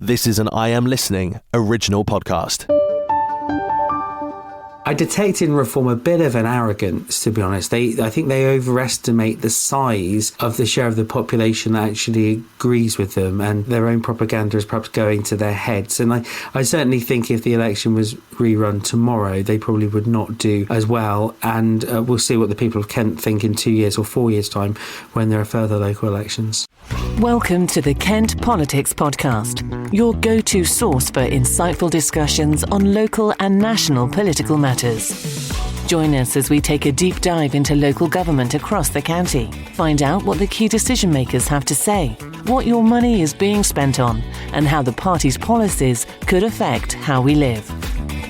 This is an I Am Listening original podcast. I detect in Reform a bit of an arrogance, to be honest. I think they overestimate the size of the share of the population that actually agrees with them, and their own propaganda is perhaps going to their heads. And I certainly think if the election was rerun tomorrow, they probably would not do as well. And we'll see what the people of Kent think in 2 years or 4 years' time when there are further local elections. Welcome to the Kent Politics Podcast, your go-to source for insightful discussions on local and national political matters. Join us as we take a deep dive into local government across the county. Find out what the key decision makers have to say, what your money is being spent on, and how the party's policies could affect how we live.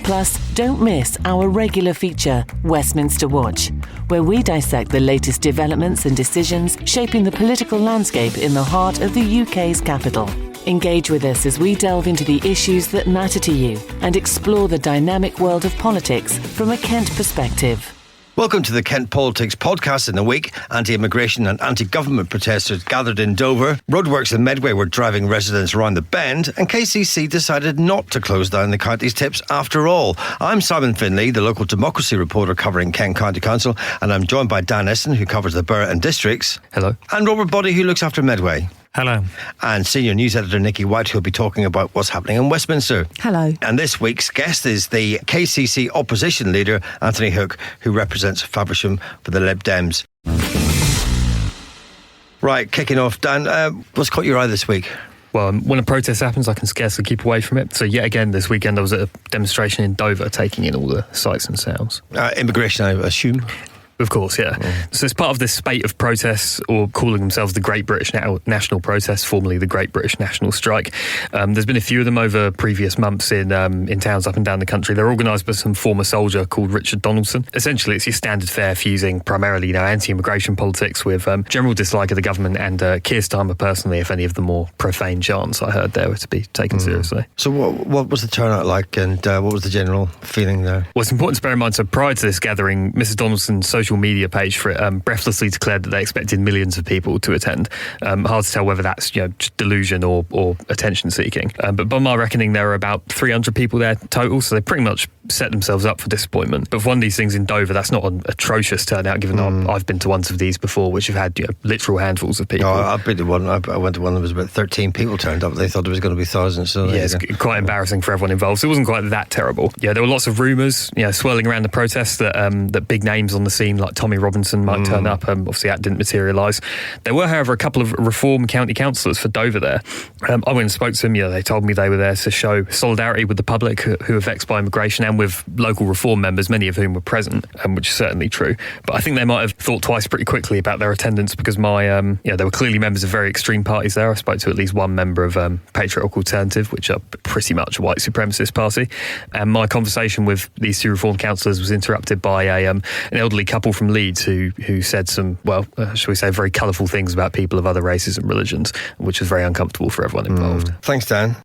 Plus, don't miss our regular feature, Westminster Watch, where we dissect the latest developments and decisions shaping the political landscape in the heart of the UK's capital. Engage with us as we delve into the issues that matter to you and explore the dynamic world of politics from a Kent perspective. Welcome to the Kent Politics Podcast. In the week, anti-immigration and anti-government protesters gathered in Dover. Roadworks in Medway were driving residents around the bend, and KCC decided not to close down the county's tips after all. I'm Simon Finlay, the local democracy reporter covering Kent County Council, and I'm joined by Dan Essen, who covers the borough and districts. Hello. And Robert Boddy, who looks after Medway. Hello. And senior news editor Nikki White, who'll be talking about what's happening in Westminster. Hello. And this week's guest is the KCC opposition leader, Antony Hook, who represents Faversham for the Lib Dems. Right, kicking off, Dan, what's caught your eye this week? Well, when a protest happens, I can scarcely keep away from it. So yet again, this weekend, there was a demonstration in Dover taking in all the sights and sounds. Immigration, I assume? Of course, yeah. So it's part of this spate of protests, or calling themselves the Great British National Protest, formerly the Great British National Strike. There's been a few of them over previous months in towns up and down the country. They're organised by some former soldier called Richard Donaldson. Essentially, it's your standard fare fusing primarily anti-immigration politics with general dislike of the government and Keir Starmer personally, if any of the more profane chants I heard there were to be taken seriously. So what was the turnout like, and what was the general feeling there? Well, it's important to bear in mind, so prior to this gathering, Mrs Donaldson's social media page for it breathlessly declared that they expected millions of people to attend. Hard to tell whether that's just delusion or attention seeking. But by my reckoning, there were about 300 people there total, so they pretty much set themselves up for disappointment. But for one of these things in Dover, that's not an atrocious turnout, given I've been to ones of these before, which have had literal handfuls of people. I've been to one. I went to one that was about 13 people turned up. They thought there was going to be thousands. So yeah, it's quite embarrassing for everyone involved. So it wasn't quite that terrible. Yeah, there were lots of rumours, swirling around the protests that big names on the scene like Tommy Robinson might turn up. Obviously, that didn't materialise. There were, however, a couple of Reform county councillors for Dover there. I went and spoke to them. They told me they were there to show solidarity with the public who are vexed by immigration and with local Reform members, many of whom were present, which is certainly true. But I think they might have thought twice pretty quickly about their attendance, because there were clearly members of very extreme parties there. I spoke to at least one member of Patriotic Alternative, which are pretty much a white supremacist party. And my conversation with these two Reform councillors was interrupted by an elderly couple from Leeds who said some, shall we say, very colourful things about people of other races and religions, which was very uncomfortable for everyone involved. Thanks, Dan.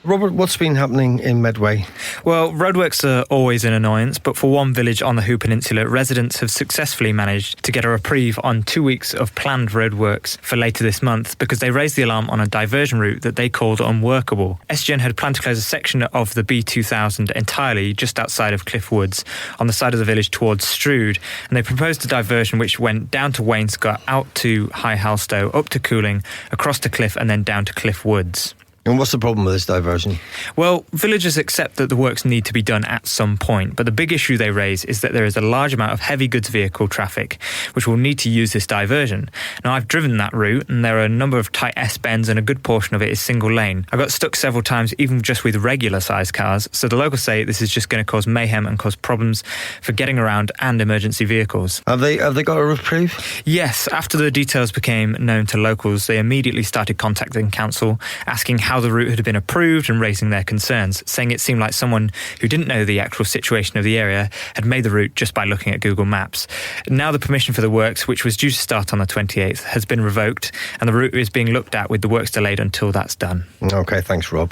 Robert, what's been happening in Medway? Well, roadworks are always an annoyance, but for one village on the Hoop Peninsula, residents have successfully managed to get a reprieve on 2 weeks of planned roadworks for later this month, because they raised the alarm on a diversion route that they called unworkable. SGN had planned to close a section of the B2000 entirely just outside of Cliff Woods, on the side of the village towards Strood, and they proposed a diversion which went down to Wainscott, out to High Halstow, up to Cooling, across to Cliff, and then down to Cliff Woods. And what's the problem with this diversion? Well, villagers accept that the works need to be done at some point, but the big issue they raise is that there is a large amount of heavy goods vehicle traffic which will need to use this diversion. Now, I've driven that route, and there are a number of tight S-bends, and a good portion of it is single lane. I got stuck several times, even just with regular-sized cars, so the locals say this is just going to cause mayhem and cause problems for getting around and emergency vehicles. Have they got a reprieve? Yes, after the details became known to locals, they immediately started contacting council, asking how the route had been approved and raising their concerns, saying it seemed like someone who didn't know the actual situation of the area had made the route just by looking at Google Maps. Now the permission for the works, which was due to start on the 28th, has been revoked, and the route is being looked at with the works delayed until that's done. Okay, thanks, Rob.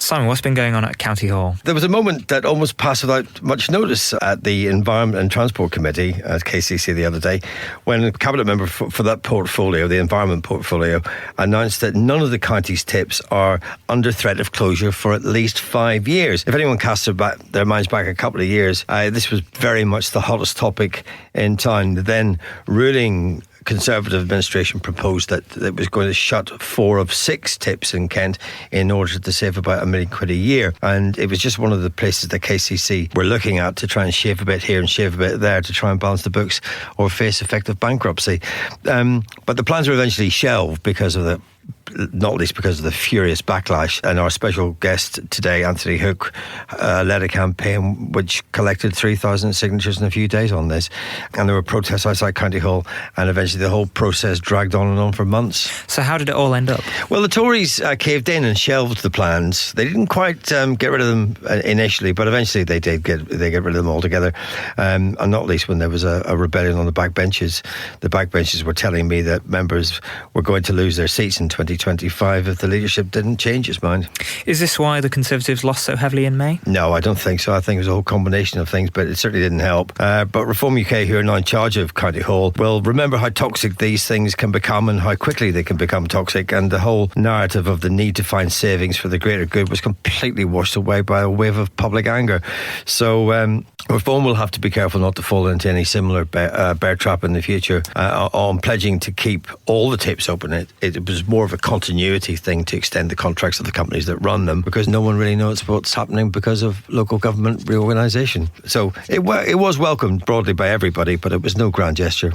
Simon, what's been going on at County Hall? There was a moment that almost passed without much notice at the Environment and Transport Committee at KCC the other day, when a cabinet member for that portfolio, the environment portfolio, announced that none of the county's tips are under threat of closure for at least 5 years. If anyone casts their minds back a couple of years, this was very much the hottest topic in town. The then ruling Conservative administration proposed that it was going to shut 4 of 6 tips in Kent in order to save about £1 million a year. And it was just one of the places that KCC were looking at to try and shave a bit here and shave a bit there to try and balance the books or face effective bankruptcy. But the plans were eventually shelved not least because of the furious backlash. And our special guest today, Antony Hook, led a campaign which collected 3,000 signatures in a few days on this. And there were protests outside County Hall, and eventually the whole process dragged on and on for months. So how did it all end up? Well, the Tories caved in and shelved the plans. They didn't quite get rid of them initially, but eventually they did get rid of them altogether. And not least when there was a rebellion on the backbenches. The backbenches were telling me that members were going to lose their seats in 2025 if the leadership didn't change its mind. Is this why the Conservatives lost so heavily in May? No, I don't think so. I think it was a whole combination of things, but it certainly didn't help. But Reform UK, who are now in charge of County Hall, will remember how toxic these things can become and how quickly they can become toxic, and the whole narrative of the need to find savings for the greater good was completely washed away by a wave of public anger. So Reform will have to be careful not to fall into any similar bear trap in the future. On pledging to keep all the tips open, it was more of a continuity thing to extend the contracts of the companies that run them, because no one really knows what's happening because of local government reorganisation. So it was welcomed broadly by everybody, but it was no grand gesture.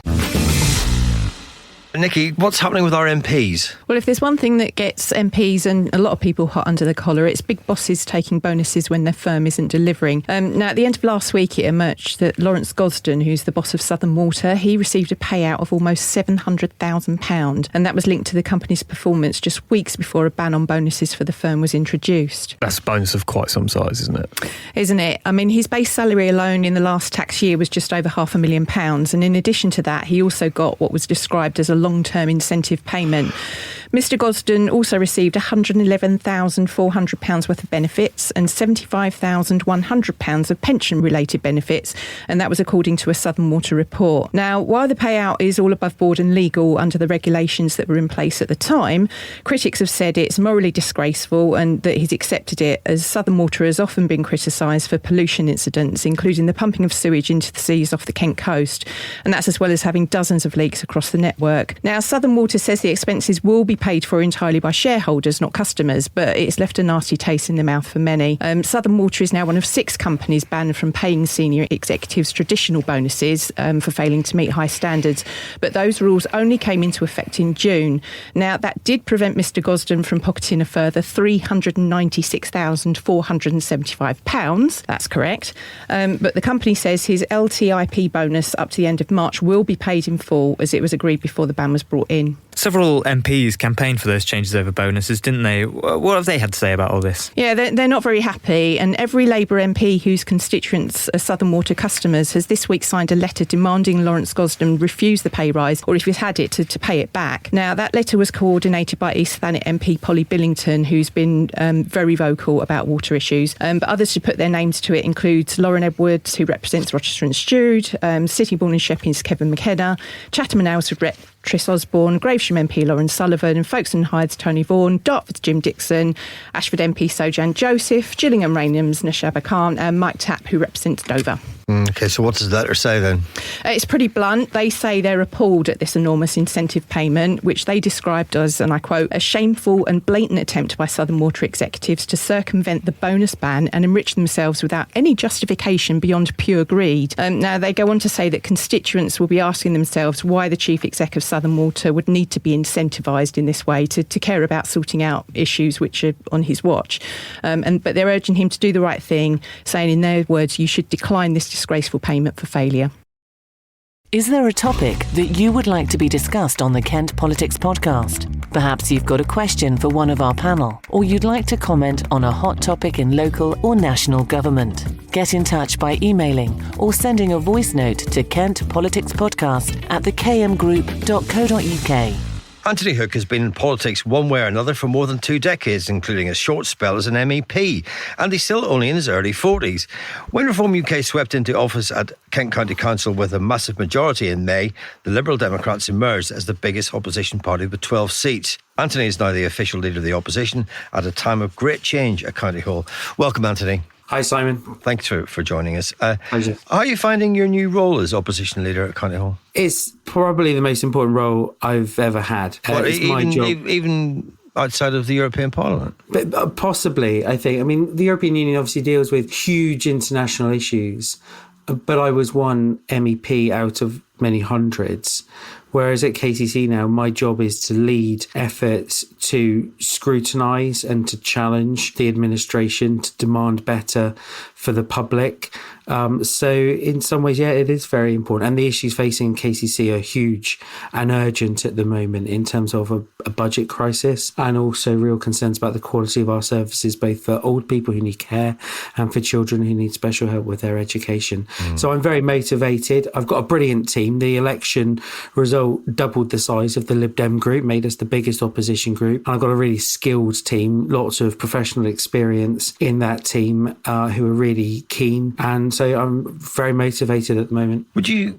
Nikki, what's happening with our MPs? Well, if there's one thing that gets MPs and a lot of people hot under the collar, it's big bosses taking bonuses when their firm isn't delivering. Now, at the end of last week, it emerged that Lawrence Gosden, who's the boss of Southern Water, he received a payout of almost £700,000, and that was linked to the company's performance just weeks before a ban on bonuses for the firm was introduced. That's a bonus of quite some size, isn't it? Isn't it? I mean, his base salary alone in the last tax year was just over £500,000, and in addition to that, he also got what was described as a long-term incentive payment. Mr Gosden also received £111,400 worth of benefits and £75,100 of pension-related benefits, and that was according to a Southern Water report. Now, while the payout is all above board and legal under the regulations that were in place at the time, critics have said it's morally disgraceful and that he's accepted it, as Southern Water has often been criticised for pollution incidents, including the pumping of sewage into the seas off the Kent coast, and that's as well as having dozens of leaks across the network. Now, Southern Water says the expenses will be paid for entirely by shareholders, not customers, but it's left a nasty taste in the mouth for many. Southern Water is now one of 6 companies banned from paying senior executives traditional bonuses for failing to meet high standards, but those rules only came into effect in June. Now, that did prevent Mr Gosden from pocketing a further £396,475. That's correct. But the company says his LTIP bonus up to the end of March will be paid in full, as it was agreed before the ban was brought in. Several MPs campaigned for those changes over bonuses, didn't they? What have they had to say about all this? Yeah, they're not very happy, and every Labour MP whose constituents are Southern Water customers has this week signed a letter demanding Lawrence Gosden refuse the pay rise, or if he's had it, to pay it back. Now, that letter was coordinated by East Thanet MP Polly Billington, who's been very vocal about water issues, but others who put their names to it include Lauren Edwards, who represents Rochester and Stroud, Sittingbourne and Shepping's Kevin McKenna, Chatham and Aylesford Rep Tris Osborne, Gravesham MP Lauren Sullivan, and Folkestone Hyde's Tony Vaughan, Dartford's Jim Dixon, Ashford MP Sojan Joseph, Gillingham Raynham's Nashaba Khan, and Mike Tapp, who represents Dover. Okay, so what does that say then? It's pretty blunt. They say they're appalled at this enormous incentive payment, which they described as, and I quote, a shameful and blatant attempt by Southern Water executives to circumvent the bonus ban and enrich themselves without any justification beyond pure greed. Now, they go on to say that constituents will be asking themselves why the chief exec of Southern Water would need to be incentivised in this way to care about sorting out issues which are on his watch. But they're urging him to do the right thing, saying in their words, you should decline this disgraceful payment for failure. Is there a topic that you would like to be discussed on the Kent Politics podcast? Perhaps you've got a question for one of our panel, or you'd like to comment on a hot topic in local or national government. Get in touch by emailing or sending a voice note to kentpoliticspodcast@thekmgroup.co.uk. Antony Hook has been in politics one way or another for more than 2 decades, including a short spell as an MEP, and he's still only in his early 40s. When Reform UK swept into office at Kent County Council with a massive majority in May, the Liberal Democrats emerged as the biggest opposition party with 12 seats. Antony is now the official leader of the opposition at a time of great change at County Hall. Welcome, Antony. Hi, Simon. Thanks for joining us. Pleasure. How are you finding your new role as opposition leader at County Hall? It's probably the most important role I've ever had. It's my job. Even outside of the European Parliament? But possibly, I think. I mean, the European Union obviously deals with huge international issues, but I was one MEP out of many hundreds. Whereas at KCC now, my job is to lead efforts to scrutinise and to challenge the administration, to demand better for the public. So in some ways, yeah, it is very important. And the issues facing KCC are huge and urgent at the moment in terms of a budget crisis and also real concerns about the quality of our services, both for old people who need care and for children who need special help with their education. So I'm very motivated. I've got a brilliant team. The election result doubled the size of the Lib Dem group, made us the biggest opposition group. And I've got a really skilled team, lots of professional experience in that team who are really keen. And so I'm very motivated at the moment. Would you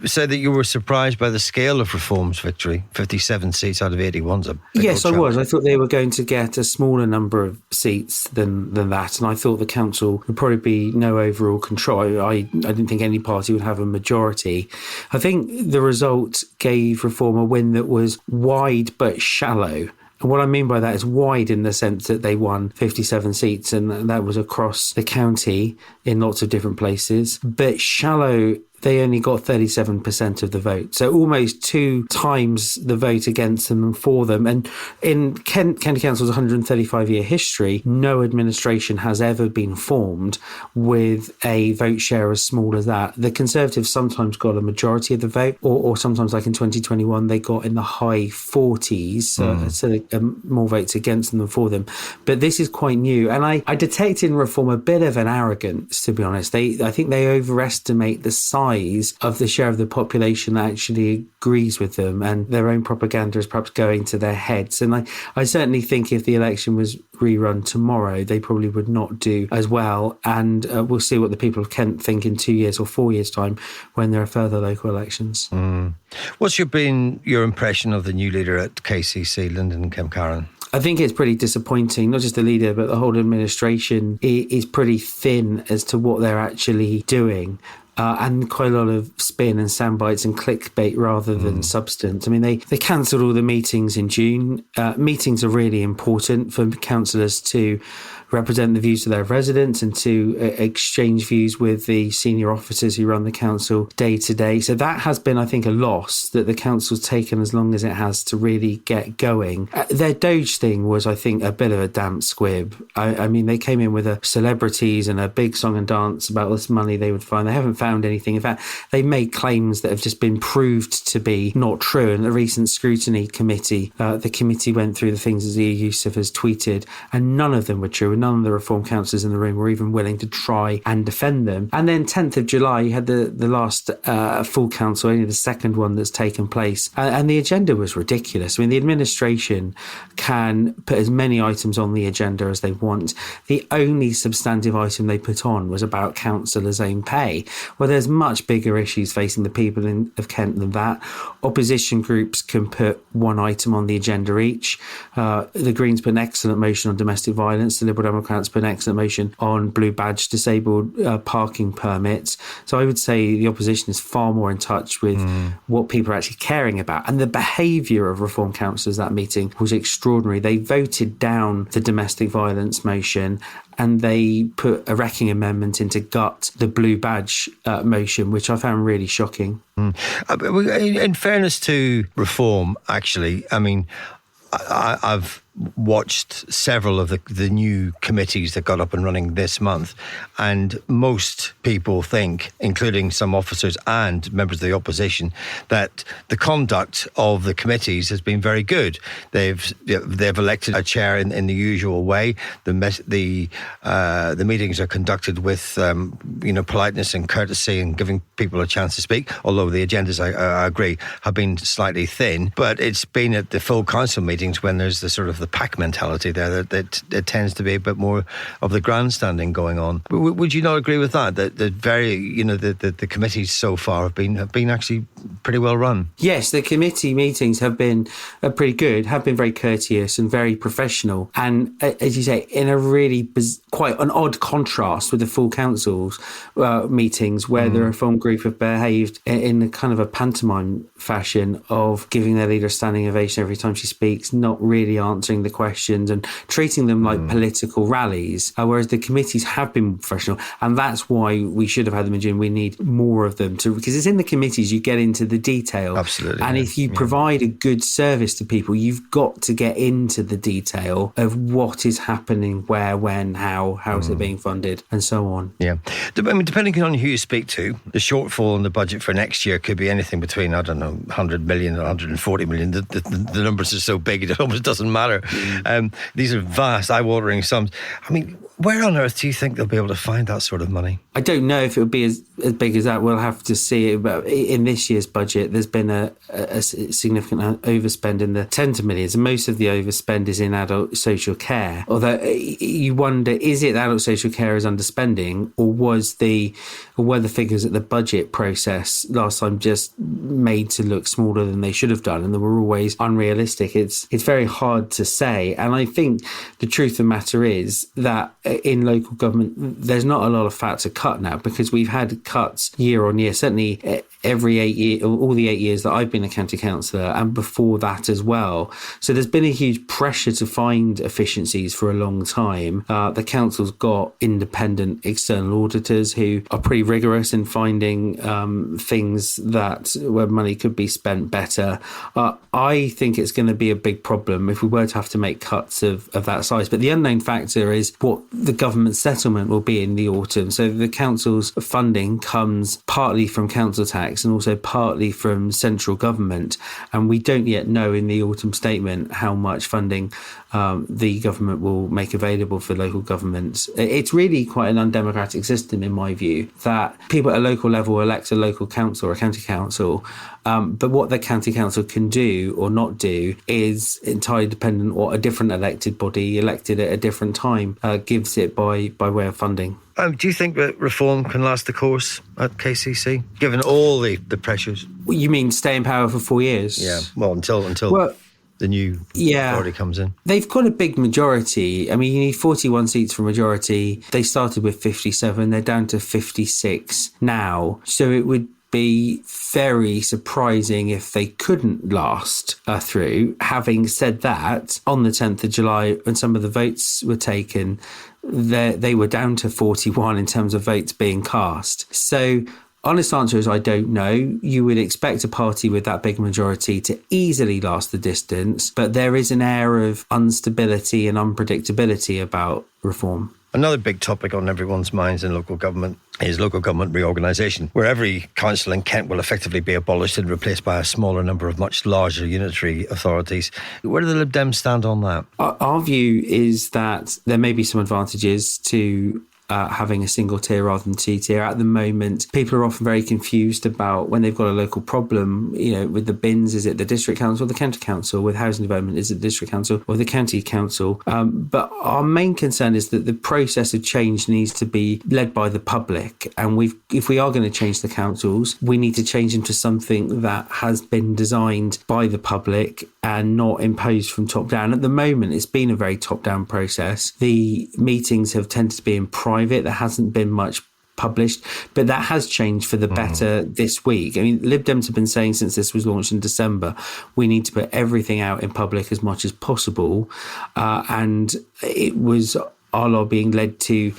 say that you were surprised by the scale of Reform's victory? 57 seats out of 81 is a big Yes, I old was. challenge. I thought they were going to get a smaller number of seats than that. And I thought the council would probably be no overall control. I didn't think any party would have a majority. I think the result gave Reform a win that was wide but shallow. And what I mean by that is wide in the sense that they won 57 seats and that was across the county in lots of different places. But shallow, they only got 37% of the vote. So almost 2 times the vote against them and for them. And in Kent County Council's 135-year history, no administration has ever been formed with a vote share as small as that. The Conservatives sometimes got a majority of the vote, or sometimes like in 2021, they got in the high 40s, so more votes against them than for them. But this is quite new. And I detected in Reform a bit of an arrogance, to be honest. I think they overestimate the size of the share of the population that actually agrees with them, and their own propaganda is perhaps going to their heads. And I certainly think if the election was rerun tomorrow, they probably would not do as well. And we'll see what the people of Kent think in 2 years or 4 years' time when there are further local elections. What's been your impression of the new leader at KCC, Lyndon Kemcaran? I think it's pretty disappointing. Not just the leader, but the whole administration is pretty thin as to what they're actually doing. And quite a lot of spin and sound bites and clickbait rather than substance. I mean, they cancelled all the meetings in June. Meetings are really important for councillors to represent the views of their residents and to exchange views with the senior officers who run the council day to day. So that has been, I think, a loss that the council's taken as long as it has to really get going. Their Doge thing was, I think, a bit of a damp squib. I mean, they came in with celebrities and a big song and dance about this money they would find. They haven't found anything. In fact, they made claims that have just been proved to be not true. And the recent scrutiny committee, the committee went through the things as Zia Youssef has tweeted, and none of them were true. None of the Reform councillors in the room were even willing to try and defend them. And then 10th of July, you had the last full council, only the second one that's taken place. And the agenda was ridiculous. I mean, the administration can put as many items on the agenda as they want. The only substantive item they put on was about councillors' own pay. Well, there's much bigger issues facing the people of Kent than that. Opposition groups can put one item on the agenda each. The Greens put an excellent motion on domestic violence. The Liberal Democrats put an excellent motion on blue badge disabled parking permits. So I would say the opposition is far more in touch with what people are actually caring about. And the behaviour of Reform councillors that meeting was extraordinary. They voted down the domestic violence motion and they put a wrecking amendment in to gut the blue badge motion, which I found really shocking. In fairness to Reform, actually, I mean, I've watched several of the new committees that got up and running this month, and most people think, including some officers and members of the opposition, that the conduct of the committees has been very good. They've elected a chair in the usual way. The meetings are conducted with politeness and courtesy and giving people a chance to speak. Although the agendas, I agree, have been slightly thin, but it's been at the full council meetings when there's the sort of the pack mentality there that it tends to be a bit more of the grandstanding going on. Would you not agree with that? That the committees so far have been actually pretty well run. Yes, the committee meetings have been pretty good, have been very courteous and very professional, and as you say, in a really quite an odd contrast with the full council's meetings, where the reform group have behaved in a kind of a pantomime fashion of giving their leader a standing ovation every time she speaks, not really answering the questions and treating them like political rallies, whereas the committees have been professional, and that's why we should have had them in June. We need more of them because it's in the committees you get into the detail. Absolutely. And if you provide a good service to people, you've got to get into the detail of what is happening, where, when, how is it being funded, and so on. Yeah. I mean, depending on who you speak to, the shortfall in the budget for next year could be anything between, 100 million or 140 million. The numbers are so big it almost doesn't matter. These are vast, eye-watering sums. I mean, where on earth do you think they'll be able to find that sort of money? I don't know if it would be as big as that. We'll have to see it. But in this year's budget, there's been a significant overspend in the tens of millions. And most of the overspend is in adult social care. Although you wonder, is it adult social care is underspending, or were the figures at the budget process last time just made to look smaller than they should have done, and they were always unrealistic? It's very hard to say. And I think the truth of the matter is that in local government, there's not a lot of fat to cut now, because we've had cuts year on year, certainly every 8 years, all the 8 years that I've been a county councillor, and before that as well. So there's been a huge pressure to find efficiencies for a long time. The council's got independent external auditors who are pretty rigorous in finding things that where money could be spent better. I think it's going to be a big problem if we were to have to make cuts of that size. But the unknown factor is what the government settlement will be in the autumn. So the council's funding comes partly from council tax and also partly from central government. And we don't yet know in the autumn statement how much funding the government will make available for local governments. It's really quite an undemocratic system, in my view, that people at a local level elect a local council or a county council, but what the county council can do or not do is entirely dependent on what a different elected body elected at a different time gives it by way of funding. Do you think that reform can last the course at KCC, given all the pressures? You mean stay in power for 4 years? Yeah, well, until the new authority comes in. They've got a big majority. I mean, you need 41 seats for majority. They started with 57. They're down to 56 now. So it would be very surprising if they couldn't last through. Having said that, on the 10th of July, when some of the votes were taken, they were down to 41 in terms of votes being cast. So honest answer is I don't know. You would expect a party with that big majority to easily last the distance, but there is an air of instability and unpredictability about reform. Another big topic on everyone's minds in local government is local government reorganisation, where every council in Kent will effectively be abolished and replaced by a smaller number of much larger unitary authorities. Where do the Lib Dems stand on that? Our view is that there may be some advantages to having a single tier rather than two tier. At the moment, people are often very confused about when they've got a local problem, with the bins, is it the district council or the county council? With housing development, is it the district council or the county council? But our main concern is that the process of change needs to be led by the public. And if we are going to change the councils, we need to change them to something that has been designed by the public and not imposed from top down. At the moment, it's been a very top down process. The meetings have tended to be in private. There hasn't been much published, but that has changed for the better this week. I mean, Lib Dems have been saying since this was launched in December, we need to put everything out in public as much as possible. And it was our lobbying led to,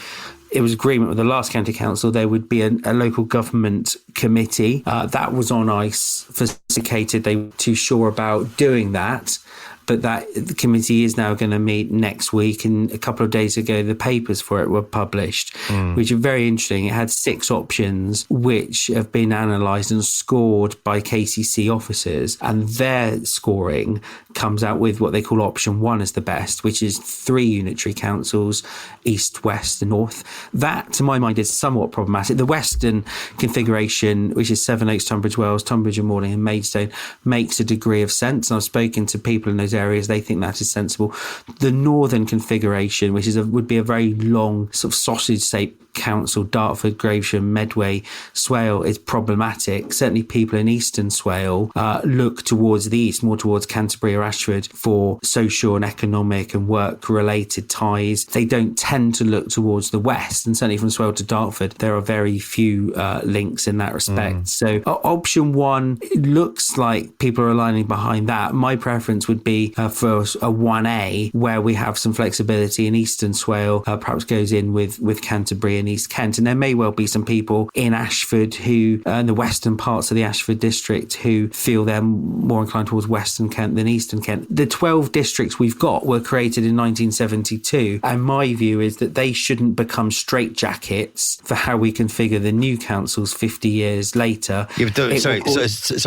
it was agreement with the last county council, there would be a local government committee. That was on ice for Cicated. They were too sure about doing that. but the committee is now going to meet next week, and a couple of days ago the papers for it were published, which are very interesting. It had 6 options which have been analysed and scored by KCC officers, and their scoring comes out with what they call option 1 as the best, which is 3 unitary councils, east, west and north. That, to my mind, is somewhat problematic. The western configuration, which is Sevenoaks, Tunbridge Wells, Tunbridge and Morley and Maidstone, makes a degree of sense, and I've spoken to people in those areas. They think that is sensible. The northern configuration, which would be a very long sort of sausage-shaped council, Dartford, Gravesham, Medway, Swale, is problematic. Certainly people in eastern Swale look towards the east, more towards Canterbury or Ashford, for social and economic and work-related ties. They don't tend to look towards the west, and certainly from Swale to Dartford, there are very few links in that respect. So option 1, it looks like people are aligning behind that. My preference would be for a 1A, where we have some flexibility in eastern Swale, perhaps goes in with Canterbury and East Kent. And there may well be some people in Ashford who, in the western parts of the Ashford district, who feel they're more inclined towards Western Kent than Eastern Kent. The 12 districts we've got were created in 1972, and my view is that they shouldn't become straitjackets for how we configure the new councils 50 years later. Sorry,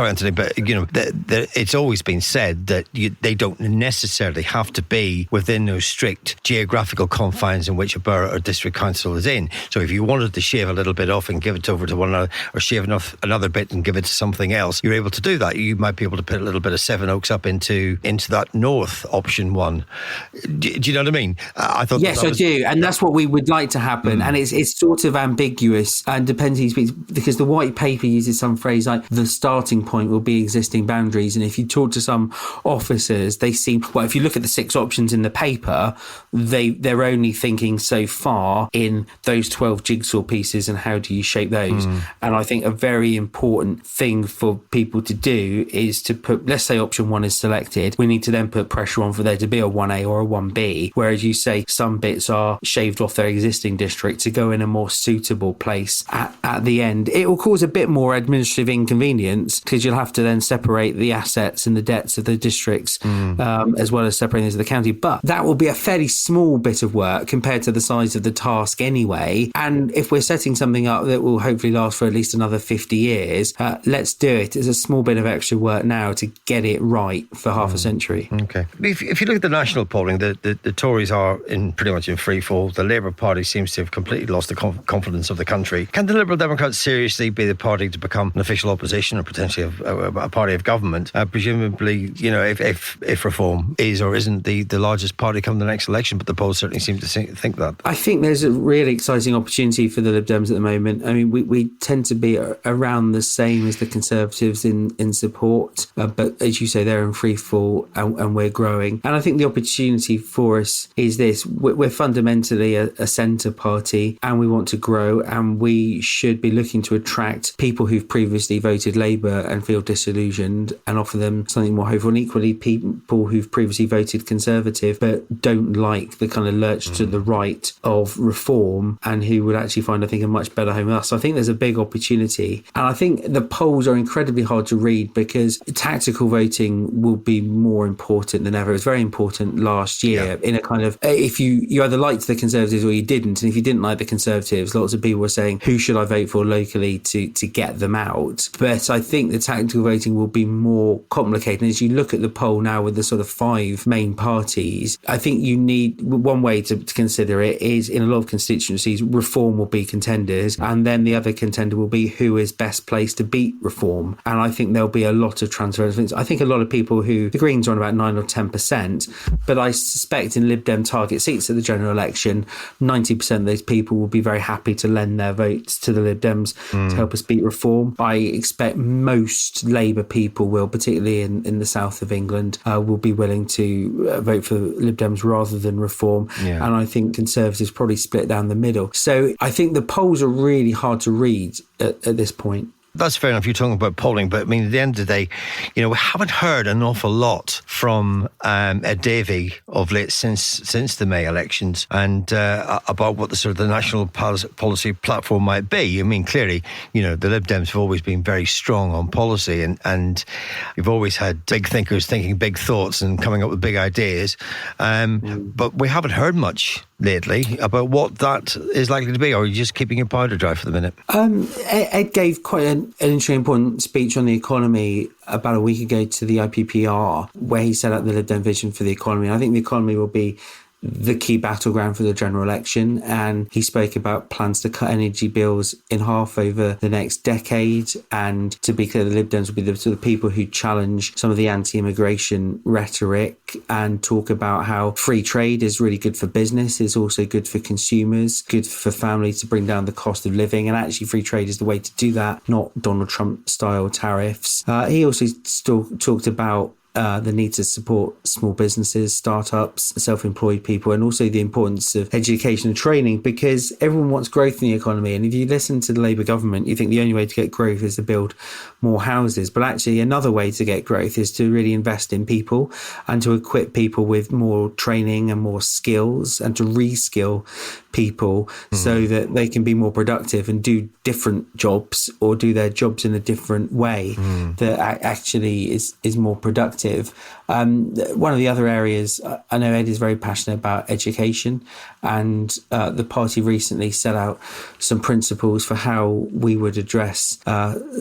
Anthony, but it's always been said that they don't necessarily have to be within those strict geographical confines in which a borough or district council is in. So if you wanted to shave a little bit off and give it over to one another, or shave another bit and give it to something else, you're able to do that. You might be able to put a little bit of Sevenoaks up into that north option 1. Do you know what I mean? I thought. Yes, I do, and that's what we would like to happen. And it's sort of ambiguous, and depends who speaks, because the white paper uses some phrase like the starting point will be existing boundaries. And if you talk to some officers, they seem, well, if you look at the 6 options in the paper, they're only thinking so far in those 12 jigsaw pieces and how do you shape those. And I think a very important thing for people to do is to put, let's say option 1 is selected, we need to then put pressure on for there to be a 1A or a 1B, whereas you say some bits are shaved off their existing district to go in a more suitable place at the end. It will cause a bit more administrative inconvenience because you'll have to then separate the assets and the debts of the districts as well as separating those of the county, but that will be a fairly small bit of work compared to the size of the task anyway. And if we're setting something up that will hopefully last for at least another 50 years, let's do it. It's a small bit of extra work now to get it right for half a century. Okay. If you look at the national polling, the Tories are pretty much in free fall. The Labour Party seems to have completely lost the confidence of the country. Can the Liberal Democrats seriously be the party to become an official opposition or potentially a party of government? Presumably, if Reform is or isn't the largest party come the next election, but the polls certainly seem to think that. I think there's a really exciting opportunity for the Lib Dems at the moment. I mean, we tend to be around the same as the Conservatives in support, but as you say, they're in free fall and we're growing. And I think the opportunity for us is this: we're fundamentally a centre party and we want to grow, and we should be looking to attract people who've previously voted Labour and feel disillusioned and offer them something more hopeful, and equally people who've previously voted Conservative but don't like the kind of lurch to the right of Reform and who would actually find, I think, a much better home with us. So I think there's a big opportunity, and I think the polls are incredibly hard to read because tactical voting will be more important than ever. It was very important last year in a kind of, if you either liked the Conservatives or you didn't, and if you didn't like the Conservatives, lots of people were saying, who should I vote for locally to get them out? But I think the tactical voting will be more complicated. And as you look at the poll now with the sort of 5 main parties, I think you need, one way to consider it is, in a lot of constituencies, Reform will be contenders, and then the other contender will be who is best placed to beat Reform. And I think there'll be a lot of transference. I think a lot of people the Greens are on about 9 or 10%, but I suspect in Lib Dem target seats at the general election, 90% of those people will be very happy to lend their votes to the Lib Dems to help us beat Reform. I expect most Labour people will, particularly in the south of England, will be willing to vote for Lib Dems rather than Reform. And I think Conservatives probably split down the middle. So I think the polls are really hard to read at this point. That's fair enough. You're talking about polling, but I mean, at the end of the day, we haven't heard an awful lot from Ed Davey of late since the May elections, and about what the sort of the national policy platform might be. I mean, clearly, the Lib Dems have always been very strong on policy, and you've always had big thinkers thinking big thoughts and coming up with big ideas. But we haven't heard much lately about what that is likely to be, or are you just keeping your powder dry for the minute? Ed gave quite an interesting, important speech on the economy about a week ago to the IPPR, where he set out the Lib Dem vision for the economy. I think the economy will be the key battleground for the general election, and he spoke about plans to cut energy bills in half over the next decade. And to be clear, the Lib Dems will be the sort of people who challenge some of the anti-immigration rhetoric and talk about how free trade is really good for business, is also good for consumers, good for families to bring down the cost of living, and actually free trade is the way to do that, not Donald Trump style tariffs. He also still talked about the need to support small businesses, startups, self-employed people, and also the importance of education and training, because everyone wants growth in the economy. And if you listen to the Labour government, you think the only way to get growth is to build more houses. But actually, another way to get growth is to really invest in people and to equip people with more training and more skills, and to reskill people so that they can be more productive and do different jobs, or do their jobs in a different way that actually is more productive. One of the other areas, I know Ed is very passionate about education, and the party recently set out some principles for how we would address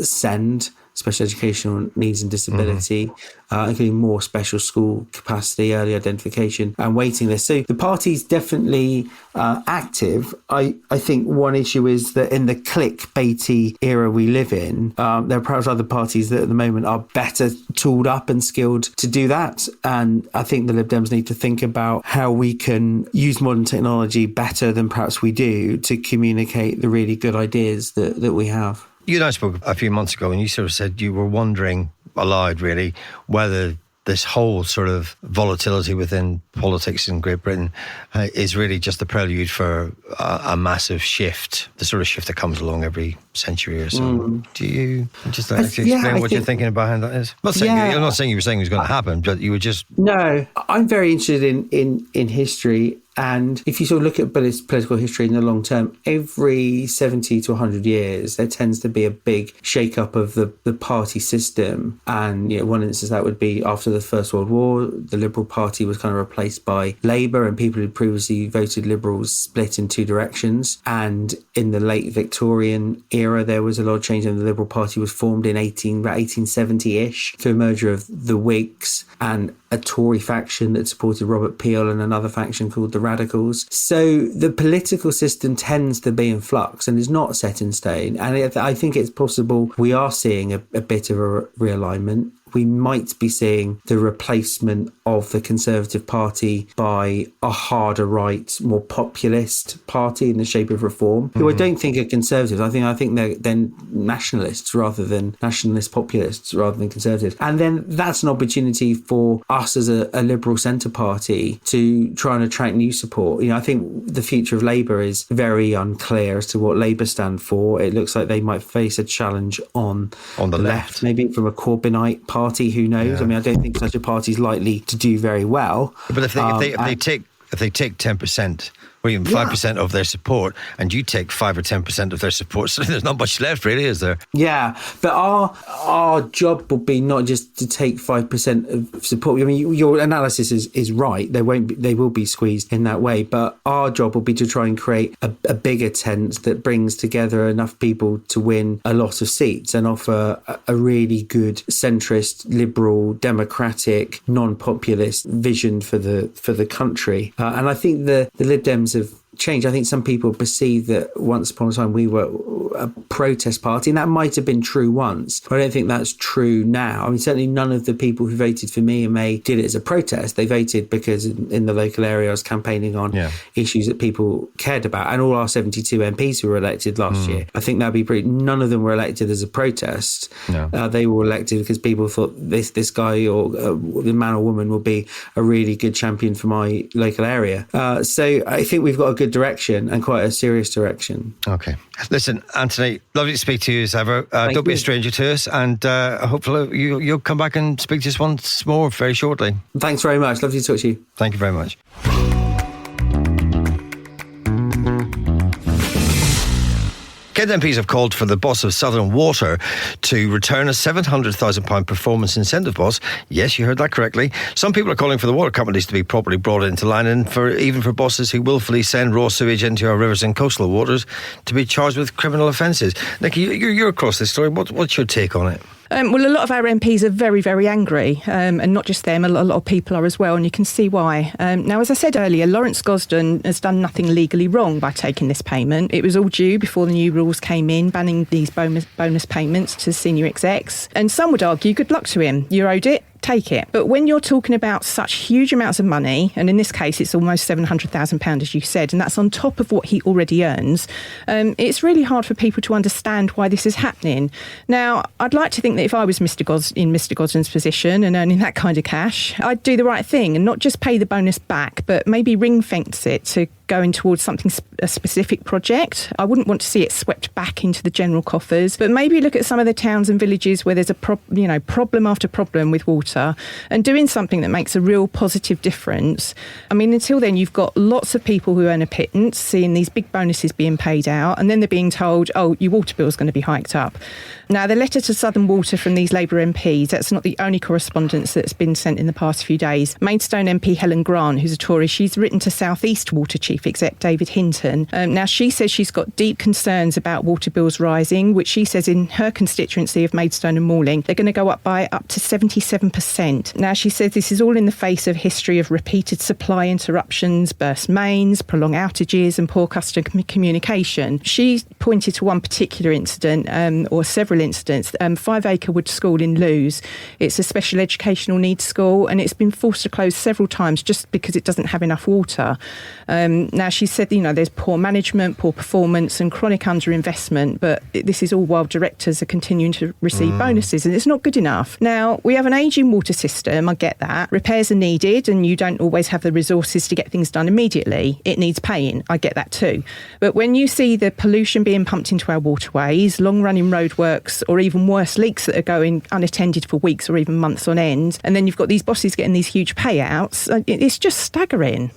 SEND, special educational needs and disability, including more special school capacity, early identification and waiting lists. So the party's definitely active. I think one issue is that in the clickbaity era we live in, there are perhaps other parties that at the moment are better tooled up and skilled to do that. And I think the Lib Dems need to think about how we can use modern technology better than perhaps we do to communicate the really good ideas that we have. You and I spoke a few months ago, and you sort of said you were wondering aloud, really, whether this whole sort of volatility within politics in Great Britain is really just the prelude for a massive shift, the sort of shift that comes along every century or so. Do you just explain what you're thinking behind that is? I'm not saying you were saying it was going to happen, but you were just... No, I'm very interested in history. And if you sort of look at political history in the long term, every 70 to 100 years, there tends to be a big shake-up of the party system. And one instance that would be after the First World War, the Liberal Party was kind of replaced by Labour, and people who previously voted Liberals split in two directions. And in the late Victorian era, there was a lot of change, and the Liberal Party was formed in about 1870-ish through a merger of the Whigs and a Tory faction that supported Robert Peel and another faction called the Radicals. So the political system tends to be in flux and is not set in stone. And I think it's possible we are seeing a bit of a realignment. We might be seeing the replacement of the Conservative Party by a harder right, more populist party in the shape of Reform, who I don't think are Conservatives. I think they're nationalists rather than nationalist populists rather than Conservatives. And then that's an opportunity for us as a Liberal centre party to try and attract new support. I think the future of Labour is very unclear as to what Labour stand for. It looks like they might face a challenge on the left, maybe from a Corbynite party. Who knows? Yeah. I mean, I don't think such a party is likely to do very well. But if they take 10%, or even 5% of their support, and you take 5 or 10% of their support, so there's not much left, really, is there? Yeah, but our job will be not just to take 5% of support. I mean, your analysis is right. They will be squeezed in that way, but our job will be to try and create a bigger tent that brings together enough people to win a lot of seats and offer a really good centrist, liberal, democratic, non-populist vision for the country. And I think the Lib Dems have changed. I think some people perceive that once upon a time we were a protest party, and that might have been true once, but I don't think that's true now. I mean, certainly none of the people who voted for me and May did it as a protest. They voted because in the local area I was campaigning on issues that people cared about, and all our 72 MPs who were elected last year, I think that'd be pretty... None of them were elected as a protest. No. They were elected because people thought this guy or the man or woman will be a really good champion for my local area. So I think we've got a good direction and quite a serious direction. Okay. Listen, Anthony, lovely to speak to you as ever. Don't be a stranger to us, and hopefully you'll come back and speak to us once more very shortly. Thanks very much. Lovely to talk to you. Thank you very much. Kent MPs have called for the boss of Southern Water to return a £700,000 performance incentive boss. Yes, you heard that correctly. Some people are calling for the water companies to be properly brought into line, and even for bosses who willfully send raw sewage into our rivers and coastal waters to be charged with criminal offences. Nicky, you're across this story. What's your take on it? Well, a lot of our MPs are very, very angry, and not just them, a lot of people are as well, and you can see why. Now, as I said earlier, Lawrence Gosden has done nothing legally wrong by taking this payment. It was all due before the new rules came in, banning these bonus payments to senior execs. And some would argue, good luck to him. You owed it. Take it. But when you're talking about such huge amounts of money, and in this case it's almost £700,000, as you said, and that's on top of what he already earns, it's really hard for people to understand why this is happening. Now, I'd like to think that if I was in Mr Gosden's position and earning that kind of cash, I'd do the right thing and not just pay the bonus back, but maybe ring-fence it to going towards something, a specific project. I wouldn't want to see it swept back into the general coffers, but maybe look at some of the towns and villages where there's a problem after problem with water, and doing something that makes a real positive difference. I mean, until then, you've got lots of people who earn a pittance, seeing these big bonuses being paid out, and then they're being told, oh, your water bill is going to be hiked up. Now, the letter to Southern Water from these Labour MPs, that's not the only correspondence that's been sent in the past few days. Maidstone MP Helen Grant, who's a Tory, she's written to South East Water Chief Exec David Hinton. Now, she says she's got deep concerns about water bills rising, which she says in her constituency of Maidstone and Malling, they're going to go up by up to 77%. Now, she says this is all in the face of history of repeated supply interruptions, burst mains, prolonged outages and poor customer communication. She pointed to one particular incident, or several incidents, 5 Acre Wood School in Lewes. It's a special educational needs school, and it's been forced to close several times just because it doesn't have enough water. Now, she said, there's poor management, poor performance and chronic underinvestment, but this is all while directors are continuing to receive bonuses, and it's not good enough. Now, we have an ageing water system, I get that. Repairs are needed, and you don't always have the resources to get things done immediately. It needs paying, I get that too. But when you see the pollution being pumped into our waterways, long-running roadworks, or even worse, leaks that are going unattended for weeks or even months on end, and then you've got these bosses getting these huge payouts, it's just staggering.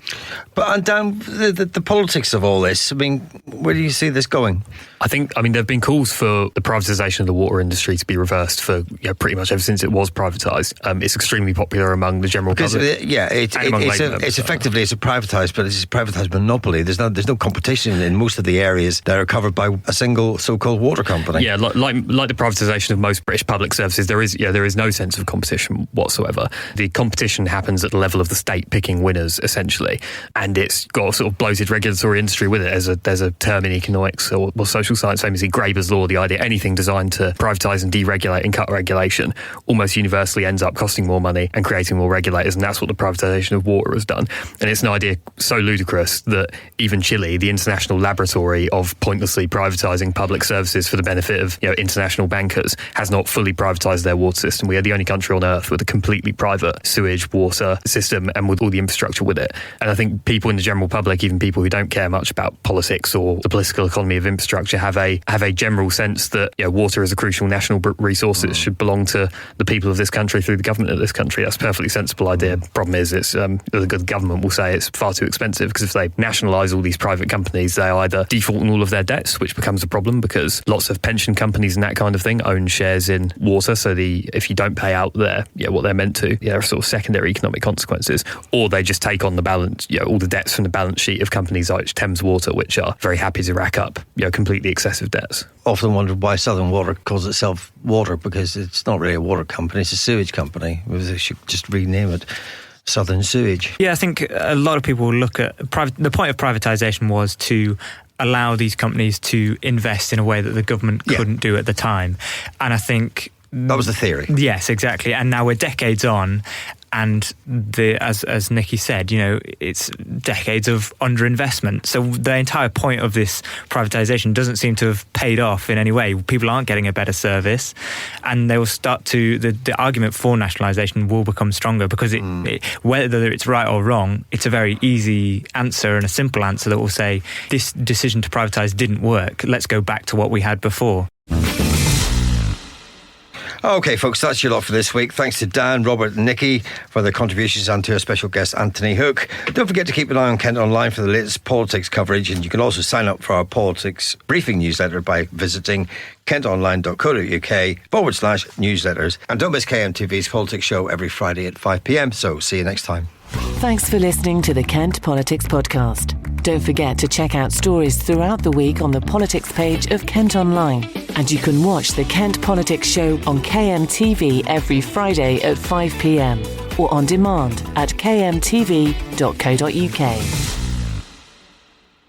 But Dan, the politics of all this, I mean, where do you see this going? I mean, there have been calls for the privatisation of the water industry to be reversed for pretty much ever since it was privatised. It's extremely popular among the general public. It's effectively a privatised, but it's a privatised monopoly. There's no competition in most of the areas that are covered by a single so-called water company. Yeah, like the privatisation of most British public services, there is no sense of competition whatsoever. The competition happens at the level of the state picking winners, essentially, and it's got a sort of bloated regulatory industry with it. There's a term in economics or social science, famously Graeber's law, the idea anything designed to privatise and deregulate and cut regulation almost universally ends up costing more money and creating more regulators, and that's what the privatisation of water has done. And it's an idea so ludicrous that even Chile, the international laboratory of pointlessly privatising public services for the benefit of international bankers, has not fully privatised their water system. We are the only country on earth with a completely private sewage water system and with all the infrastructure with it. And I think people in the general public, even people who don't care much about politics or the political economy of infrastructure, have a general sense that water is a crucial national resource. It should belong to the people of this country through the government of this country. That's a perfectly sensible idea. Problem is, it's the good government will say it's far too expensive, because if they nationalise all these private companies, they either default on all of their debts, which becomes a problem because lots of pension companies and that kind of thing own shares in water. So if you don't pay out what they're meant to, there are sort of secondary economic consequences. Or they just take on the balance, all the debts from the balance sheet of companies like Thames Water, which are very happy to rack up completely excessive debts. Often wondered why Southern Water calls itself water, because it's not really a water company, it's a sewage company. They should just rename it Southern Sewage. Yeah, I think a lot of people look at the point of privatisation was to allow these companies to invest in a way that the government couldn't do at the time. And I think that was the theory. Yes, exactly. And now we're decades on, And as Nikki said, it's decades of underinvestment. So the entire point of this privatisation doesn't seem to have paid off in any way. People aren't getting a better service, and they will start to the argument for nationalisation will become stronger because whether it's right or wrong, it's a very easy answer and a simple answer that will say this decision to privatise didn't work. Let's go back to what we had before. OK, folks, that's your lot for this week. Thanks to Dan, Robert and Nikki for their contributions, and to our special guest, Antony Hook. Don't forget to keep an eye on Kent Online for the latest politics coverage, and you can also sign up for our politics briefing newsletter by visiting kentonline.co.uk/newsletters. And don't miss KMTV's politics show every Friday at 5 p.m. So see you next time. Thanks for listening to the Kent Politics Podcast. Don't forget to check out stories throughout the week on the politics page of Kent Online. And you can watch the Kent Politics Show on KMTV every Friday at 5 p.m. or on demand at kmtv.co.uk.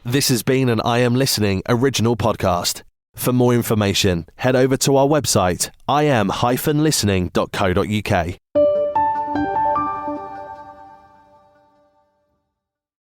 This has been an I Am Listening original podcast. For more information, head over to our website, im-listening.co.uk.